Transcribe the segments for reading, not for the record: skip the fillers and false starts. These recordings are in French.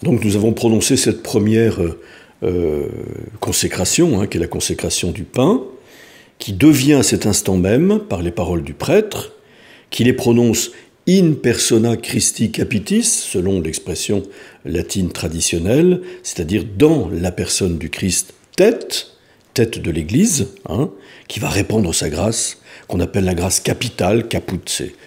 Donc nous avons prononcé cette première consécration, qui est la consécration du pain, qui devient à cet instant même, par les paroles du prêtre, qui les prononce in persona Christi capitis, selon l'expression latine traditionnelle, c'est-à-dire dans la personne du Christ tête de l'Église, qui va répandre sa grâce, qu'on appelle la grâce capitale, caput,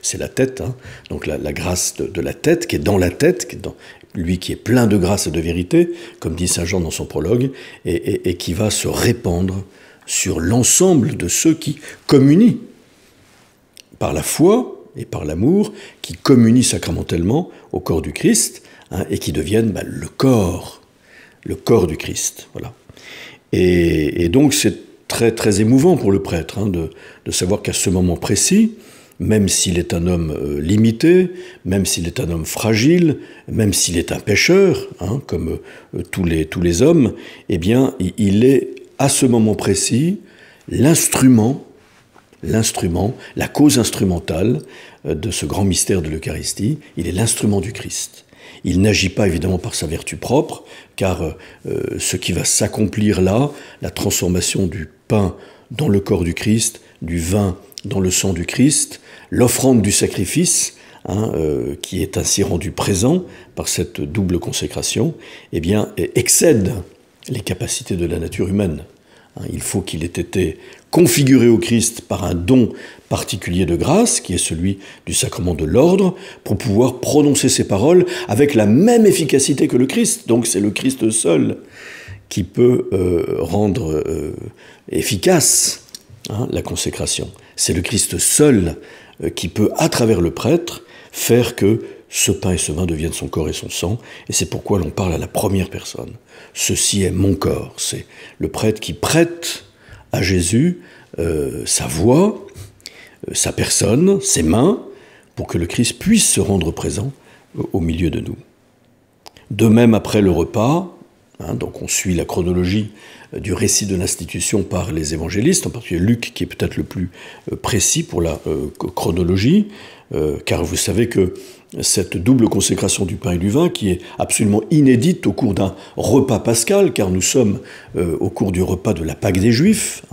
c'est la tête, donc la grâce de la tête, qui est dans la tête, lui qui est plein de grâce et de vérité, comme dit saint Jean dans son prologue, et qui va se répandre sur l'ensemble de ceux qui communient par la foi et par l'amour, qui communient sacramentellement au corps du Christ, et qui deviennent le corps du Christ. Voilà. Et donc c'est très, très émouvant pour le prêtre de savoir qu'à ce moment précis, même s'il est un homme limité, même s'il est un homme fragile, même s'il est un pécheur, comme tous les hommes, eh bien, il est à ce moment précis l'instrument, la cause instrumentale de ce grand mystère de l'Eucharistie. Il est l'instrument du Christ. Il n'agit pas évidemment par sa vertu propre, car ce qui va s'accomplir là, la transformation du pain dans le corps du Christ, du vin dans le sang du Christ, l'offrande du sacrifice, qui est ainsi rendu présent par cette double consécration, eh bien, excède les capacités de la nature humaine. Il faut qu'il ait été configuré au Christ par un don particulier de grâce, qui est celui du sacrement de l'ordre, pour pouvoir prononcer ces paroles avec la même efficacité que le Christ. Donc c'est le Christ seul qui peut rendre efficace la consécration. C'est le Christ seul qui peut, à travers le prêtre, faire que ce pain et ce vin deviennent son corps et son sang, et c'est pourquoi l'on parle à la première personne. Ceci est mon corps. C'est le prêtre qui prête à Jésus sa voix, sa personne, ses mains, pour que le Christ puisse se rendre présent au milieu de nous. De même, après le repas, donc on suit la chronologie du récit de l'institution par les évangélistes, en particulier Luc, qui est peut-être le plus précis pour la chronologie, car vous savez que cette double consécration du pain et du vin, qui est absolument inédite au cours d'un repas pascal, car nous sommes au cours du repas de la Pâque des Juifs,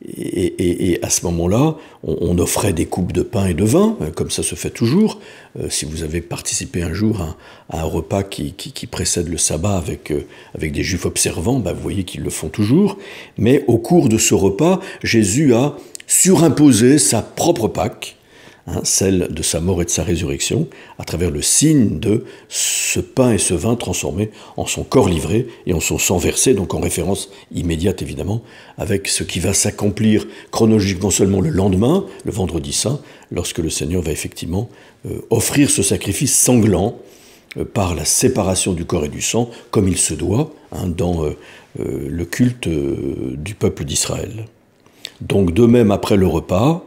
et à ce moment-là, on offrait des coupes de pain et de vin, comme ça se fait toujours. Si vous avez participé un jour à un repas qui précède le sabbat avec des Juifs observants, vous voyez qu'ils le font toujours. Mais au cours de ce repas, Jésus a surimposé sa propre Pâque, celle de sa mort et de sa résurrection, à travers le signe de ce pain et ce vin transformés en son corps livré et en son sang versé, donc en référence immédiate évidemment, avec ce qui va s'accomplir chronologiquement seulement le lendemain, le vendredi saint, lorsque le Seigneur va effectivement offrir ce sacrifice sanglant par la séparation du corps et du sang, comme il se doit dans le culte du peuple d'Israël. Donc de même après le repas,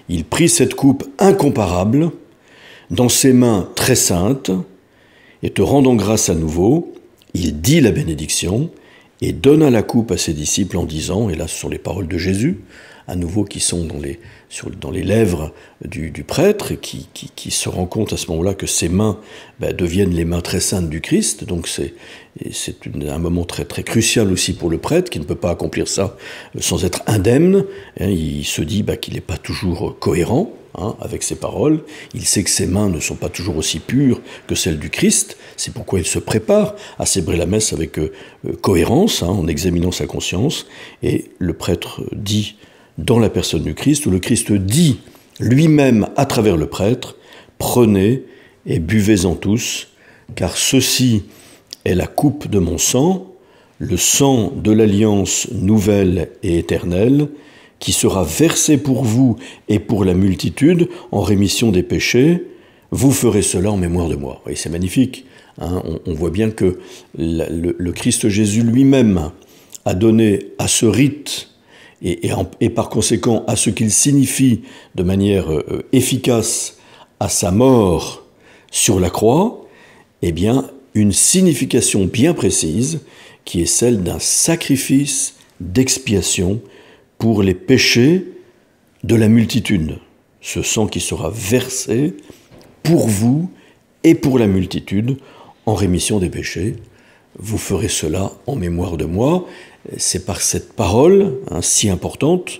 il prit cette coupe incomparable dans ses mains très saintes, et te rendant grâce à nouveau, il dit la bénédiction et donna la coupe à ses disciples en disant, et là ce sont les paroles de Jésus, à nouveau qui sont dans les lèvres du prêtre, et qui se rend compte à ce moment-là que ses mains deviennent les mains très saintes du Christ, donc c'est un moment très, très crucial aussi pour le prêtre, qui ne peut pas accomplir ça sans être indemne. Il se dit qu'il n'est pas toujours cohérent avec ses paroles, il sait que ses mains ne sont pas toujours aussi pures que celles du Christ, c'est pourquoi il se prépare à célébrer la messe avec cohérence, en examinant sa conscience, et le prêtre dit dans la personne du Christ, où le Christ dit lui-même à travers le prêtre, « Prenez et buvez-en tous, car ceci est la coupe de mon sang, le sang de l'alliance nouvelle et éternelle, qui sera versé pour vous et pour la multitude en rémission des péchés. Vous ferez cela en mémoire de moi. » Et c'est magnifique. On voit bien que le Christ Jésus lui-même a donné à ce rite et par conséquent à ce qu'il signifie de manière efficace à sa mort sur la croix, eh bien, une signification bien précise qui est celle d'un sacrifice d'expiation pour les péchés de la multitude. Ce sang qui sera versé pour vous et pour la multitude en rémission des péchés. Vous ferez cela en mémoire de moi. C'est par cette parole si importante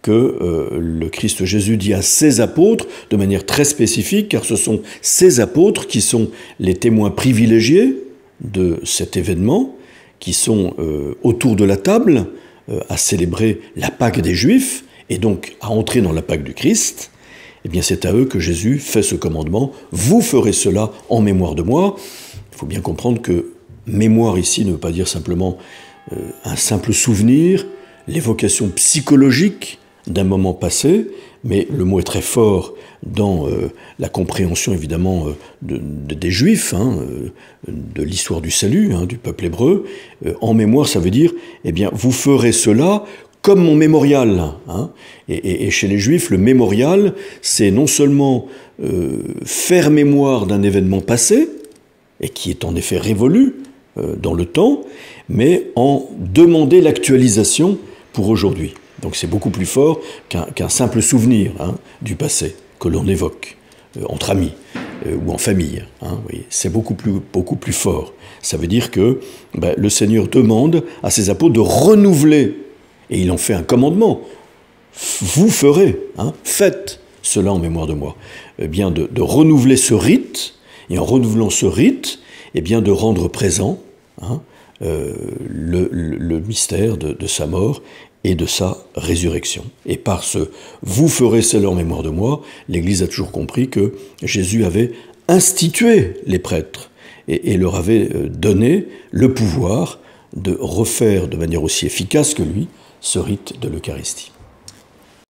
que le Christ Jésus dit à ses apôtres, de manière très spécifique, car ce sont ces apôtres qui sont les témoins privilégiés de cet événement, qui sont autour de la table à célébrer la Pâque des Juifs, et donc à entrer dans la Pâque du Christ. Eh bien, c'est à eux que Jésus fait ce commandement. Vous ferez cela en mémoire de moi. Il faut bien comprendre que mémoire ici ne veut pas dire simplement un simple souvenir, l'évocation psychologique d'un moment passé, mais le mot est très fort dans la compréhension évidemment des Juifs, de l'histoire du salut, du peuple hébreu. En mémoire, ça veut dire, eh bien, vous ferez cela comme mon mémorial. Et chez les Juifs, le mémorial, c'est non seulement faire mémoire d'un événement passé, et qui est en effet révolu dans le temps, mais en demander l'actualisation pour aujourd'hui. Donc c'est beaucoup plus fort qu'un simple souvenir du passé que l'on évoque entre amis ou en famille. C'est beaucoup plus fort. Ça veut dire que le Seigneur demande à ses apôtres de renouveler, et il en fait un commandement. Vous ferez, faites cela en mémoire de moi. Eh bien de renouveler ce rite, et en renouvelant ce rite, eh bien de rendre présent le mystère de sa mort et de sa résurrection. Et par ce « vous ferez cela en mémoire de moi », l'Église a toujours compris que Jésus avait institué les prêtres et leur avait donné le pouvoir de refaire de manière aussi efficace que lui ce rite de l'Eucharistie.